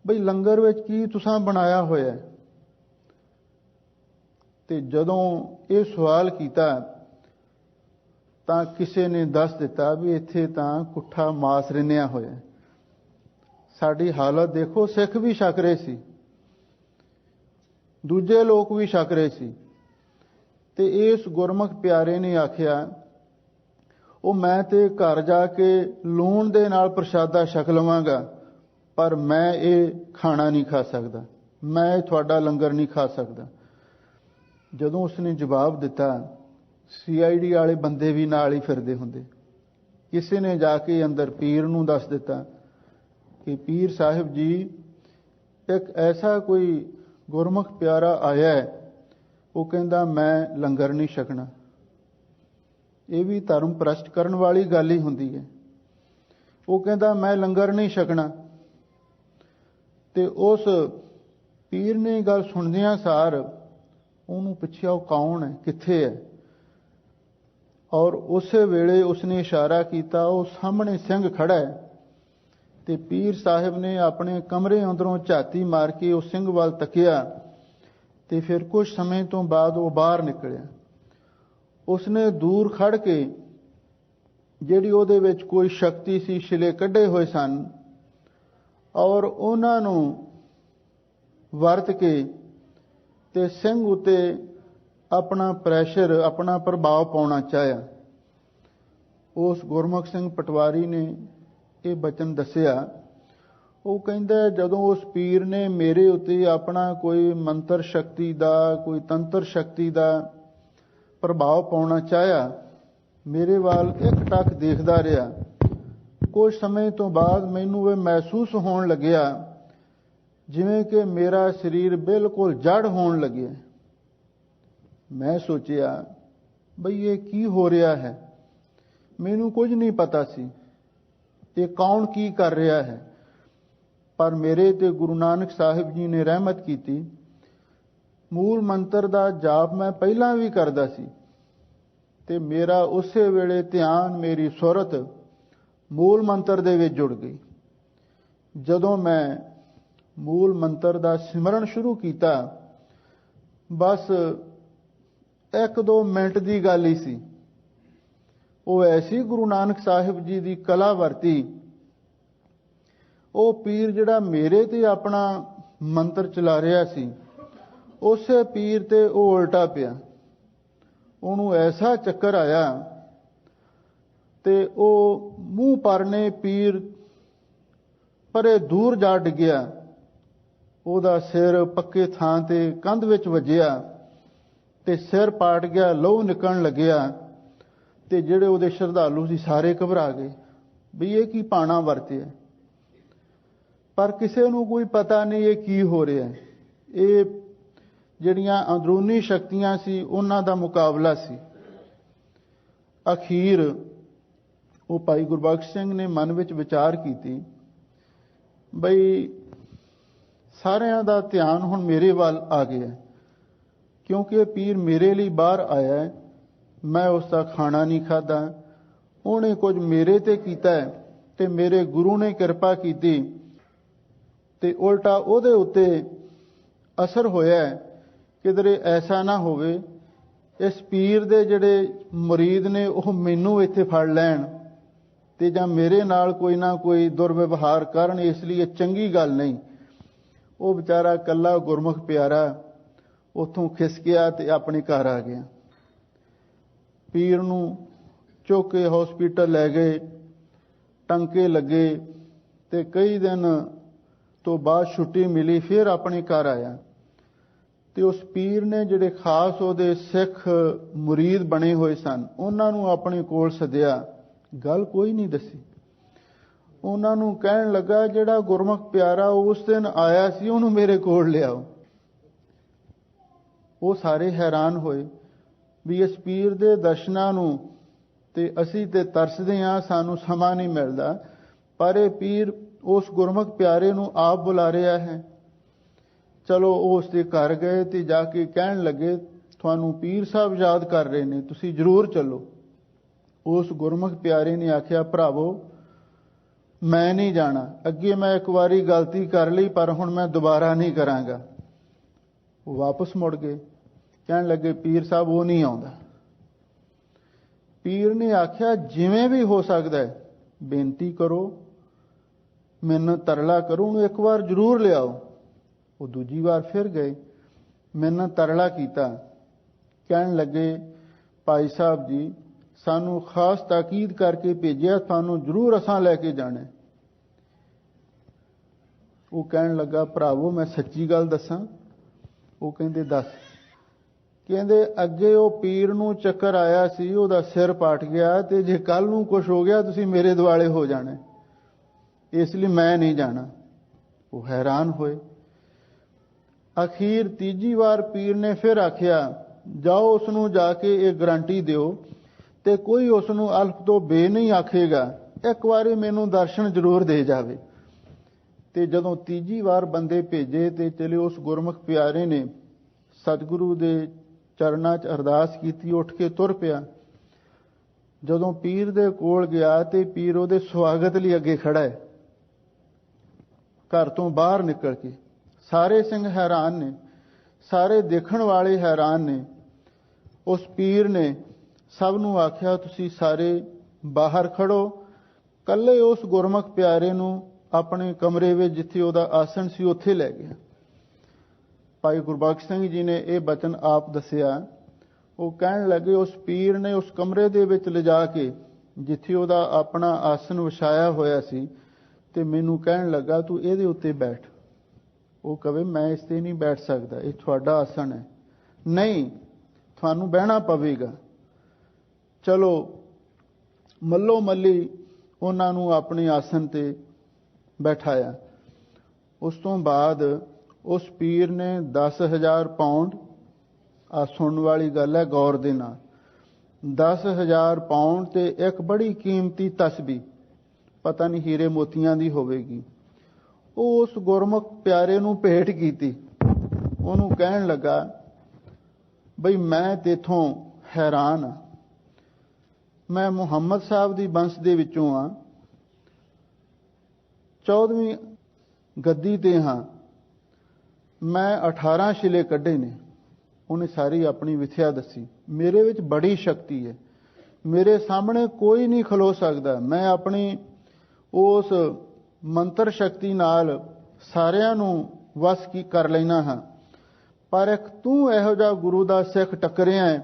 ਬਈ ਲੰਗਰ ਵਿੱਚ ਕੀ ਤੁਸੀਂ ਬਣਾਇਆ ਹੋਇਆ? ਤੇ ਜਦੋਂ ਇਹ ਸਵਾਲ ਕੀਤਾ ਤਾਂ ਕਿਸੇ ਨੇ ਦੱਸ ਦਿੱਤਾ ਵੀ ਇੱਥੇ ਤਾਂ ਕੁੱਠਾ ਮਾਸ ਰਿੰਨਿਆ ਹੋਇਆ। ਸਾਡੀ ਹਾਲਤ ਦੇਖੋ, ਸਿੱਖ ਵੀ ਛਕ ਰਹੇ ਸੀ, ਦੂਜੇ ਲੋਕ ਵੀ ਛਕ ਰਹੇ ਸੀ। ਤੇ ਇਸ ਗੁਰਮੁਖ ਪਿਆਰੇ ਨੇ ਆਖਿਆ, ਉਹ ਮੈਂ ਤੇ ਘਰ ਜਾ ਕੇ ਲੂਣ ਦੇ ਨਾਲ ਪ੍ਰਸ਼ਾਦਾ ਛਕ ਲਵਾਂਗਾ, ਪਰ ਮੈਂ ਇਹ ਖਾਣਾ ਨਹੀਂ ਖਾ ਸਕਦਾ, ਮੈਂ ਤੁਹਾਡਾ ਲੰਗਰ ਨਹੀਂ ਖਾ ਸਕਦਾ। ਜਦੋਂ ਉਸਨੇ ਜਵਾਬ ਦਿੱਤਾ, CID ਵਾਲੇ ਬੰਦੇ ਵੀ ਨਾਲ ਹੀ ਫਿਰਦੇ ਹੁੰਦੇ। ਕਿਸੇ ਨੇ ਜਾ ਕੇ ਅੰਦਰ ਪੀਰ ਨੂੰ ਦੱਸ ਦਿੱਤਾ ਕਿ ਪੀਰ ਸਾਹਿਬ ਜੀ ਇੱਕ ਐਸਾ ਕੋਈ ਗੁਰਮੁਖ ਪਿਆਰਾ ਆਇਆ ਹੈ, ਉਹ ਕਹਿੰਦਾ ਮੈਂ ਲੰਗਰ ਨਹੀਂ ਛਕਣਾ। ਇਹ ਵੀ ਧਰਮ ਪ੍ਰਸ਼ਟ ਕਰਨ ਵਾਲੀ ਗੱਲ ਹੀ ਹੁੰਦੀ ਹੈ। ਉਹ ਕਹਿੰਦਾ ਮੈਂ ਲੰਗਰ ਨਹੀਂ ਛਕਣਾ। ਤੇ ਉਸ ਪੀਰ ਨੇ ਗੱਲ ਸੁਣਦਿਆਂ ਸਾਰ ਉਹਨੂੰ ਪੁੱਛਿਆ, ਉਹ ਕੌਣ ਹੈ, ਕਿੱਥੇ ਹੈ? ਔਰ ਉਸੇ ਵੇਲੇ ਉਸਨੇ ਇਸ਼ਾਰਾ ਕੀਤਾ, ਉਹ ਸਾਹਮਣੇ ਸਿੰਘ ਖੜਾ ਹੈ। ਤੇ ਪੀਰ ਸਾਹਿਬ ਨੇ ਆਪਣੇ ਕਮਰੇ ਅੰਦਰੋਂ ਝਾਤੀ ਮਾਰ ਕੇ ਉਸ ਸਿੰਘ ਵੱਲ ਤੱਕਿਆ ਤੇ ਫਿਰ ਕੁਝ ਸਮੇਂ ਤੋਂ ਬਾਅਦ ਉਹ ਬਾਹਰ ਨਿਕਲਿਆ। ਉਸਨੇ ਦੂਰ ਖੜ ਕੇ ਜਿਹੜੀ ਉਹਦੇ ਵਿੱਚ ਕੋਈ ਸ਼ਕਤੀ ਸੀ, ਛਿਲੇ ਕੱਢੇ ਹੋਏ ਸਨ ਔਰ ਉਹਨਾਂ ਨੂੰ ਵਰਤ ਕੇ ਤੇ ਸਿੰਘ ਉਤੇ ਆਪਣਾ ਪ੍ਰੈਸ਼ਰ, ਆਪਣਾ ਪ੍ਰਭਾਵ ਪਾਉਣਾ ਚਾਹਿਆ। ਉਸ ਗੁਰਮੁਖ ਸਿੰਘ ਪਟਵਾਰੀ ਨੇ ਇਹ ਬਚਨ ਦੱਸਿਆ। ਉਹ ਕਹਿੰਦਾ, ਜਦੋਂ ਉਸ ਪੀਰ ਨੇ ਮੇਰੇ ਉੱਤੇ ਆਪਣਾ ਕੋਈ ਮੰਤਰ ਸ਼ਕਤੀ ਦਾ, ਕੋਈ ਤੰਤਰ ਸ਼ਕਤੀ ਦਾ ਪ੍ਰਭਾਵ ਪਾਉਣਾ ਚਾਹਿਆ, ਮੇਰੇ ਵੱਲ ਇੱਕ ਟੱਕ ਦੇਖਦਾ ਰਿਹਾ। ਕੁਝ ਸਮੇਂ ਤੋਂ ਬਾਅਦ ਮੈਨੂੰ ਇਹ ਮਹਿਸੂਸ ਹੋਣ ਲੱਗਿਆ ਜਿਵੇਂ ਕਿ ਮੇਰਾ ਸਰੀਰ ਬਿਲਕੁਲ ਜੜ ਹੋਣ ਲੱਗਿਆ। ਮੈਂ ਸੋਚਿਆ, ਬਈ ਇਹ ਕੀ ਹੋ ਰਿਹਾ ਹੈ? ਮੈਨੂੰ ਕੁਝ ਨਹੀਂ ਪਤਾ ਸੀ ਇਹ ਕੌਣ ਕੀ ਕਰ ਰਿਹਾ ਹੈ। ਪਰ ਮੇਰੇ ਤੇ ਗੁਰੂ ਨਾਨਕ ਸਾਹਿਬ ਜੀ ਨੇ ਰਹਿਮਤ ਕੀਤੀ। ਮੂਲ ਮੰਤਰ ਦਾ ਜਾਪ ਮੈਂ ਪਹਿਲਾਂ ਵੀ ਕਰਦਾ ਸੀ ਤੇ ਮੇਰਾ ਉਸੇ ਵੇਲੇ ਧਿਆਨ, ਮੇਰੀ ਸੁਰਤ ਮੂਲ ਮੰਤਰ ਦੇ ਵਿੱਚ ਜੁੜ ਗਈ। ਜਦੋਂ ਮੈਂ ਮੂਲ ਮੰਤਰ ਦਾ ਸਿਮਰਨ ਸ਼ੁਰੂ ਕੀਤਾ, ਬਸ 1-2 ਮਿੰਟ ਦੀ ਗੱਲ ਹੀ ਸੀ। ਉਹ ਐਸੀ ਗੁਰੂ ਨਾਨਕ ਸਾਹਿਬ ਜੀ ਦੀ ਕਲਾ ਵਰਤੀ। ਉਹ ਪੀਰ ਜਿਹੜਾ ਮੇਰੇ ਤੇ ਆਪਣਾ ਮੰਤਰ ਚਲਾ ਰਿਹਾ ਸੀ, ਉਸੇ ਪੀਰ ਤੇ ਉਹ ਉਲਟਾ ਪਿਆ। ਉਹਨੂੰ ਐਸਾ ਚੱਕਰ ਆਇਆ ਤੇ ਉਹ ਮੂੰਹ ਪਰਨੇ ਪੀਰ ਪਰੇ ਦੂਰ ਜਾ ਡਿੱਗਿਆ। ਉਹਦਾ ਸਿਰ ਪੱਕੇ ਥਾਂ ਤੇ ਕੰਧ ਵਿੱਚ ਵੱਜਿਆ ਤੇ ਸਿਰ ਪਾਟ ਗਿਆ, ਲਹੂ ਨਿਕਲਣ ਲੱਗਿਆ। ਤੇ ਜਿਹੜੇ ਉਹਦੇ ਸ਼ਰਧਾਲੂ ਸੀ ਸਾਰੇ ਘਬਰਾ ਗਏ ਵੀ ਇਹ ਕੀ ਪਾਣਾ ਵਰਤਿਆ। ਪਰ ਕਿਸੇ ਨੂੰ ਕੋਈ ਪਤਾ ਨਹੀਂ ਇਹ ਕੀ ਹੋ ਰਿਹਾ ਹੈ। ਇਹ ਜਿਹੜੀਆਂ ਅੰਦਰੂਨੀ ਸ਼ਕਤੀਆਂ ਸੀ ਉਹਨਾਂ ਦਾ ਮੁਕਾਬਲਾ ਸੀ। ਅਖੀਰ ਉਹ ਭਾਈ ਗੁਰਬਖਸ਼ ਸਿੰਘ ਨੇ ਮਨ ਵਿੱਚ ਵਿਚਾਰ ਕੀਤੀ, ਬਈ ਸਾਰਿਆਂ ਦਾ ਧਿਆਨ ਹੁਣ ਮੇਰੇ ਵੱਲ ਆ ਗਿਆ, ਕਿਉਂਕਿ ਇਹ ਪੀਰ ਮੇਰੇ ਲਈ ਬਾਹਰ ਆਇਆ ਹੈ। ਮੈਂ ਉਸ ਦਾ ਖਾਣਾ ਨਹੀਂ ਖਾਧਾ, ਉਹਨੇ ਕੁਝ ਮੇਰੇ ਤੇ ਕੀਤਾ ਤੇ ਮੇਰੇ ਗੁਰੂ ਨੇ ਕਿਰਪਾ ਕੀਤੀ ਤੇ ਉਲਟਾ ਉਹਦੇ ਉੱਤੇ असर होया है, किधरे ऐसा ना होवे इस पीर दे जिहड़े मुरीद ने ओह मैनू इत्थे फड़ लैण ते जां मेरे नाल कोई ना कोई दुर्व्यवहार करन, इसलिए चंगी गल नहीं। वो बेचारा कल्ला गुरमुख प्यारा उत्थों खिसकिया ते अपने घर आ गया। पीर नूं चुक के हॉस्पिटल लै गए, टंके लगे ते कई दिन तो बाद छुट्टी मिली, फिर अपने घर आया। ते उस पीर ने जिहड़े खास उहदे सिख मुरीद बने हुए सन उन्हां नूं अपने कोल सद्दिया, गल कोई नहीं दसी। उन्हां नूं कहण लगा जिहड़ा गुरमुख प्यारा उस दिन आया सी उहनूं मेरे कोल लिआओ। वो सारे हैरान होए भी इस पीर दे दर्शनां नूं ते असीं ते तरसदे हां, सानूं समां नहीं मिलदा, पर ये पीर उस गुरमुख प्यारे नूं आप बुला रहा है। चलो वो उसके घर गए तो जाके कहन लगे तुहानूं पीर साहब याद कर रहे ने, तुसीं जरूर चलो। उस गुरमुख प्यारे ने आख्या भरावो मैं नहीं जाना, अगे मैं एक बारी गलती कर ली पर हुण मैं दोबारा नहीं करांगा। वो वापस मुड़ गए, कहन लगे पीर साहब वो नहीं आउंदा। पीर ने आख्या जिवें भी हो सकता है बेनती करो, मैनूं तरला करो, उन्हें एक बार जरूर लियाओ। वो दूजी बार फिर गए, मैनूं तरला कीता, कहन लगे भाई साहब जी सानू खास ताकीद करके भेजिया, थानू जरूर असां लैके जाना। वो कहन लगा भरावो मैं सच्ची गल दसां। वो कहंदे दस। कहंदे अगे वो पीर नूं चक्कर आया सी, उहदा सिर पाट गया, ते जे कल नूं कुछ हो गया तुसीं मेरे दुआले हो जाना, इसलिए मैं नहीं जाना। वो हैरान होए। अखीर तीजी बार पीर ने फिर आख्या जाओ उसनूं जाके एक गारंटी दिओ ते कोई उसनूं अल्फ तो बे नहीं आखेगा, एक बारी मैनूं दर्शन जरूर दे जावे। ते जदों तीजी बार बंदे भेजे ते चले उस गुरमुख प्यारे ने सतगुरु दे चरनां 'च अरदास कीती, उठ के तुर पिया। जदों पीर दे कोल गया ते पीर उहदे स्वागत लई अगे खड़ा है, घर तो बाहर निकल के। सारे सिंह हैरान ने, सारे देखण वाले हैरान ने। उस पीर ने सब नूं आख्या तुसीं सारे बाहर खड़ो, कल्ले उस गुरमुख प्यारे नूं अपने कमरे विच जिथे उहदा आसन सी उत्थे लै गया। भाई गुरबख्श सिंह जी ने यह बचन आप दसिया। वो कहण लगे उस पीर ने उस कमरे दे विच लिजा के जिथे उहदा अपना आसन विछाया होया सी ते मैनूं कहण लगा तू इहदे उत्ते बैठ। वो कहे मैं इस ते नहीं बैठ सकदा, ये तुहाडा आसन है। नहीं, तुहानूं बहना पवेगा। चलो मल्लो मल्ली उन्हां नूं अपने आसन ते बैठाया। उस तो बाद उस पीर ने 10,000 पाउंड, आ सुनने वाली गल है गौर दे नाल, 10,000 पाउंड ते एक बड़ी कीमती तस्बी, पता नहीं हीरे मोतियां दी होवेगी, उस गुरमुख प्यारे नूं भेंट कीती। उहनूं कहण लगा बई मैं तेथों हैरान हाँ, मैं मुहम्मद साहब दी वंश दे विचों हाँ, 14वीं गद्दी ते हाँ, मैं 18 शिले कढ़े ने। उन्हें सारी अपनी विथया दसी। मेरे विच बड़ी शक्ति है, मेरे सामने कोई नहीं खलो सकता, मैं अपनी उस मंत्र शक्ति नाल सारियां नूं वस की कर लेना हाँ। पर एक तू इहो जिहा गुरु दा सिख टकरिया है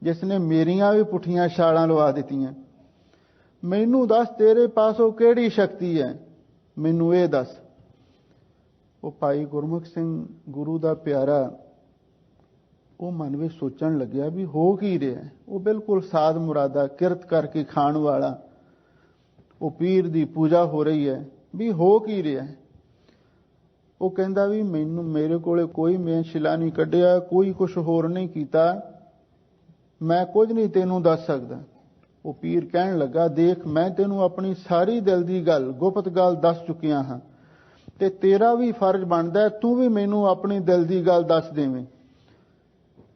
जिसने मेरियां भी पुठियां छालां लवा दित्तियां। मैनू दस तेरे पासों किहड़ी शक्ति है, मैनू ये दस। वो भाई गुरमुख सिंह गुरु दा प्यारा वो मन में सोचण लग्या भी हो की रहा है। वो बिल्कुल साध मुरादा किरत करके खाण वाला, वो पीर दी पूजा हो रही है, भी हो की रहा है। वो कहंदा भी मैनू मेरे कोले कोई मैं शिला नहीं कढ़िया, कोई कुछ होर नहीं कीता, मैं कुछ नहीं तेनू दस सकदा। वो पीर कहण लगा देख मैं तेनू अपनी सारी दिल दी गल गुप्त गल दस चुकिया हाँ, ते तेरा भी फर्ज बनदा है तू भी मैनू अपनी दिल दी गल दस देवें।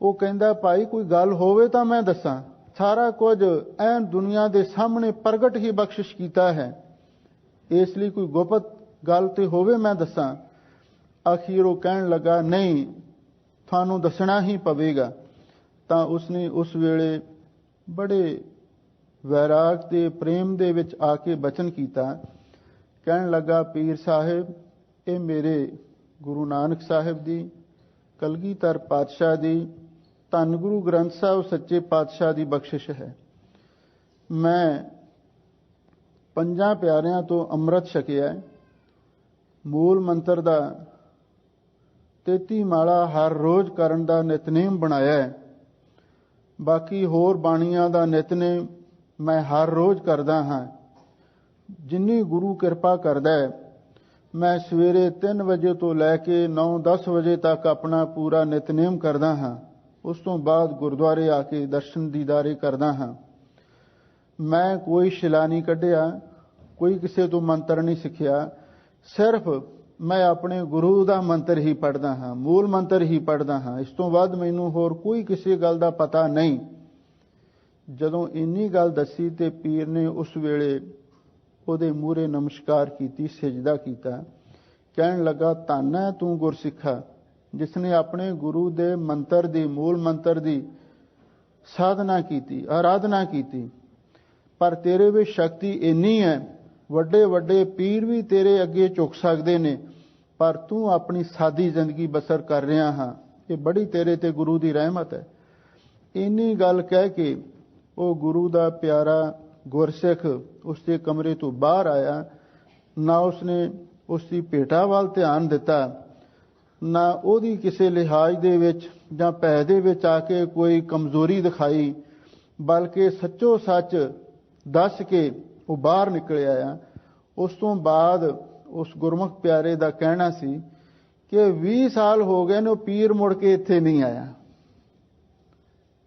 वो कहंदा भाई कोई गल होवे तां मैं दसां, सारा कुछ ऐन दुनिया दे सामने प्रगट ही बख्शिश कीता है, इसलिए कोई गुप्त गल ते होवे मैं दसां। आखिर वो कहन लगा नहीं थानू दसना ही पवेगा। ਤਾਂ ਉਸਨੇ ਉਸ ਵੇਲੇ ਬੜੇ ਵੈਰਾਗ ਤੇ ਪ੍ਰੇਮ ਦੇ ਵਿੱਚ ਆ ਕੇ ਬਚਨ ਕੀਤਾ। ਕਹਿਣ ਲੱਗਾ ਪੀਰ ਸਾਹਿਬ ਇਹ ਮੇਰੇ ਗੁਰੂ ਨਾਨਕ ਸਾਹਿਬ ਦੀ, ਕਲਗੀਧਰ ਪਾਤਸ਼ਾਹ ਦੀ, ਧੰਨ ਗੁਰੂ ਗ੍ਰੰਥ ਸਾਹਿਬ ਸੱਚੇ ਪਾਤਸ਼ਾਹ ਦੀ ਬਖਸ਼ਿਸ਼ ਹੈ। ਮੈਂ ਪੰਜਾਂ ਪਿਆਰਿਆਂ ਤੋਂ ਅੰਮ੍ਰਿਤ ਛਕਿਆ। ਮੂਲ ਮੰਤਰ ਦਾ 33 ਮਾਲਾ ਹਰ ਰੋਜ਼ ਕਰਨ ਦਾ ਨਿਤਨੇਮ ਬਣਾਇਆ ਹੈ। ਬਾਕੀ ਹੋਰ ਬਾਣੀਆਂ ਦਾ ਨਿਤਨੇਮ ਮੈਂ ਹਰ ਰੋਜ਼ ਕਰਦਾ ਹਾਂ। ਜਿੰਨੀ ਗੁਰੂ ਕਿਰਪਾ ਕਰਦਾ ਹੈ ਮੈਂ ਸਵੇਰੇ 3 ਵਜੇ ਤੋਂ ਲੈ ਕੇ 9-10 ਵਜੇ ਤੱਕ ਆਪਣਾ ਪੂਰਾ ਨਿਤਨੇਮ ਕਰਦਾ ਹਾਂ। ਉਸ ਤੋਂ ਬਾਅਦ ਗੁਰਦੁਆਰੇ ਆ ਕੇ ਦਰਸ਼ਨ ਦੀਦਾਰੇ ਕਰਦਾ ਹਾਂ। ਮੈਂ ਕੋਈ ਸ਼ਿਲਾ ਨਹੀਂ ਕੱਢਿਆ, ਕੋਈ ਕਿਸੇ ਤੋਂ ਮੰਤਰ ਨਹੀਂ ਸਿੱਖਿਆ। ਸਿਰਫ ਮੈਂ ਆਪਣੇ ਗੁਰੂ ਦਾ ਮੰਤਰ ਹੀ ਪੜ੍ਹਦਾ ਹਾਂ, ਮੂਲ ਮੰਤਰ ਹੀ ਪੜ੍ਹਦਾ ਹਾਂ। ਇਸ ਤੋਂ ਬਾਅਦ ਮੈਨੂੰ ਹੋਰ ਕੋਈ ਕਿਸੇ ਗੱਲ ਦਾ ਪਤਾ ਨਹੀਂ। ਜਦੋਂ ਇੰਨੀ ਗੱਲ ਦੱਸੀ ਤੇ ਪੀਰ ਨੇ ਉਸ ਵੇਲੇ ਉਹਦੇ ਮੂਹਰੇ ਨਮਸਕਾਰ ਕੀਤੀ, ਸਜਦਾ ਕੀਤਾ। ਕਹਿਣ ਲੱਗਾ ਧੰਨ ਹੈ ਤੂੰ ਗੁਰਸਿੱਖਾ ਜਿਸ ਨੇ ਆਪਣੇ ਗੁਰੂ ਦੇ ਮੰਤਰ ਦੀ, ਮੂਲ ਮੰਤਰ ਦੀ ਸਾਧਨਾ ਕੀਤੀ, ਆਰਾਧਨਾ ਕੀਤੀ। ਪਰ ਤੇਰੇ ਵਿੱਚ ਸ਼ਕਤੀ ਇੰਨੀ ਹੈ, ਵੱਡੇ ਵੱਡੇ ਪੀਰ ਵੀ ਤੇਰੇ ਅੱਗੇ ਝੁਕ ਸਕਦੇ ਨੇ, ਪਰ ਤੂੰ ਆਪਣੀ ਸਾਦੀ ਜ਼ਿੰਦਗੀ ਬਸਰ ਕਰ ਰਿਹਾ ਹਾਂ। ਇਹ ਬੜੀ ਤੇਰੇ ਤੇ ਗੁਰੂ ਦੀ ਰਹਿਮਤ ਹੈ। ਇੰਨੀ ਗੱਲ ਕਹਿ ਕੇ ਉਹ ਗੁਰੂ ਦਾ ਪਿਆਰਾ ਗੁਰਸਿੱਖ ਉਸ ਦੇ ਕਮਰੇ ਤੋਂ ਬਾਹਰ ਆਇਆ। ਨਾ ਉਸਨੇ ਉਸ ਦੀ ਭੇਟਾ ਵੱਲ ਧਿਆਨ ਦਿੱਤਾ, ਨਾ ਉਹਦੀ ਕਿਸੇ ਲਿਹਾਜ਼ ਦੇ ਵਿੱਚ ਜਾਂ ਭੈ ਦੇ ਵਿੱਚ ਆ ਕੇ ਕੋਈ ਕਮਜ਼ੋਰੀ ਦਿਖਾਈ, ਬਲਕਿ ਸੱਚੋ ਸੱਚ ਦੱਸ ਕੇ ਉਹ ਬਾਹਰ ਨਿਕਲ ਆਇਆ। ਉਸ ਤੋਂ ਬਾਅਦ ਉਸ ਗੁਰਮੁਖ ਪਿਆਰੇ ਦਾ ਕਹਿਣਾ ਸੀ ਕਿ 20 ਸਾਲ ਹੋ ਗਏ ਨੇ ਉਹ ਪੀਰ ਮੁੜ ਕੇ ਇੱਥੇ ਨਹੀਂ ਆਇਆ।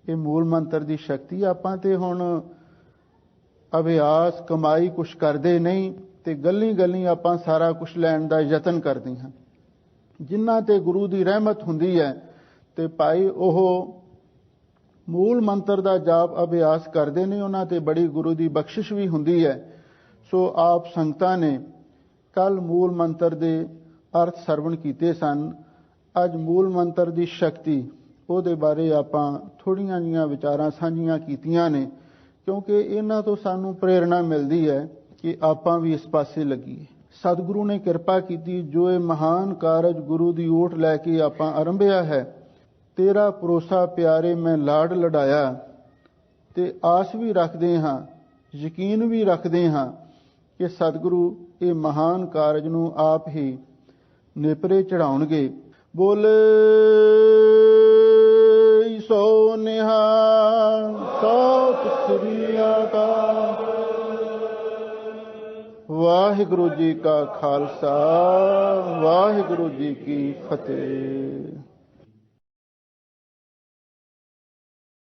ਇਹ ਮੂਲ ਮੰਤਰ ਦੀ ਸ਼ਕਤੀ। ਆਪਾਂ ਤੇ ਹੁਣ ਅਭਿਆਸ ਕਮਾਈ ਕੁਛ ਕਰਦੇ ਨਹੀਂ ਤੇ ਗੱਲੀ ਗੱਲੀ ਆਪਾਂ ਸਾਰਾ ਕੁਛ ਲੈਣ ਦਾ ਯਤਨ ਕਰਦੇ ਹਾਂ। ਜਿਨ੍ਹਾਂ ਤੇ ਗੁਰੂ ਦੀ ਰਹਿਮਤ ਹੁੰਦੀ ਹੈ ਤੇ ਭਾਈ ਉਹ ਮੂਲ ਮੰਤਰ ਦਾ ਜਾਪ ਅਭਿਆਸ ਕਰਦੇ ਨੇ, ਉਹਨਾਂ ਤੇ ਬੜੀ ਗੁਰੂ ਦੀ ਬਖਸ਼ਿਸ਼ ਵੀ ਹੁੰਦੀ ਹੈ। ਸੋ ਆਪ ਸੰਗਤਾਂ ਨੇ ਕੱਲ ਮੂਲ ਮੰਤਰ ਦੇ ਅਰਥ ਸਰਵਣ ਕੀਤੇ ਸਨ। ਅੱਜ ਮੂਲ ਮੰਤਰ ਦੀ ਸ਼ਕਤੀ, ਉਹਦੇ ਬਾਰੇ ਆਪਾਂ ਥੋੜ੍ਹੀਆਂ ਜਿਹੀਆਂ ਵਿਚਾਰਾਂ ਸਾਂਝੀਆਂ ਕੀਤੀਆਂ ਨੇ, ਕਿਉਂਕਿ ਇਹਨਾਂ ਤੋਂ ਸਾਨੂੰ ਪ੍ਰੇਰਣਾ ਮਿਲਦੀ ਹੈ ਕਿ ਆਪਾਂ ਵੀ ਇਸ ਪਾਸੇ ਲੱਗੀਏ। ਸਤਿਗੁਰੂ ਨੇ ਕਿਰਪਾ ਕੀਤੀ, ਜੋ ਇਹ ਮਹਾਨ ਕਾਰਜ ਗੁਰੂ ਦੀ ਓਟ ਲੈ ਕੇ ਆਪਾਂ ਆਰੰਭਿਆ ਹੈ। ਤੇਰਾ ਭਰੋਸਾ ਪਿਆਰੇ ਮੈਂ ਲਾਡ ਲਡਾਇਆ ਤੇ ਆਸ ਵੀ ਰੱਖਦੇ ਹਾਂ, ਯਕੀਨ ਵੀ ਰੱਖਦੇ ਹਾਂ ਕਿ ਸਤਿਗੁਰੂ ਇਹ ਮਹਾਨ ਕਾਰਜ ਨੂੰ ਆਪ ਹੀ ਨੇਪਰੇ ਚੜਾਉਣਗੇ। ਬੋਲੇ ਸੋ ਨਿਹਾਲ, ਸਤਿ ਸ੍ਰੀ ਅਕਾਲ। ਵਾਹਿਗੁਰੂ ਜੀ ਕਾ ਖਾਲਸਾ, ਵਾਹਿਗੁਰੂ ਜੀ ਕੀ ਫਤਿਹ।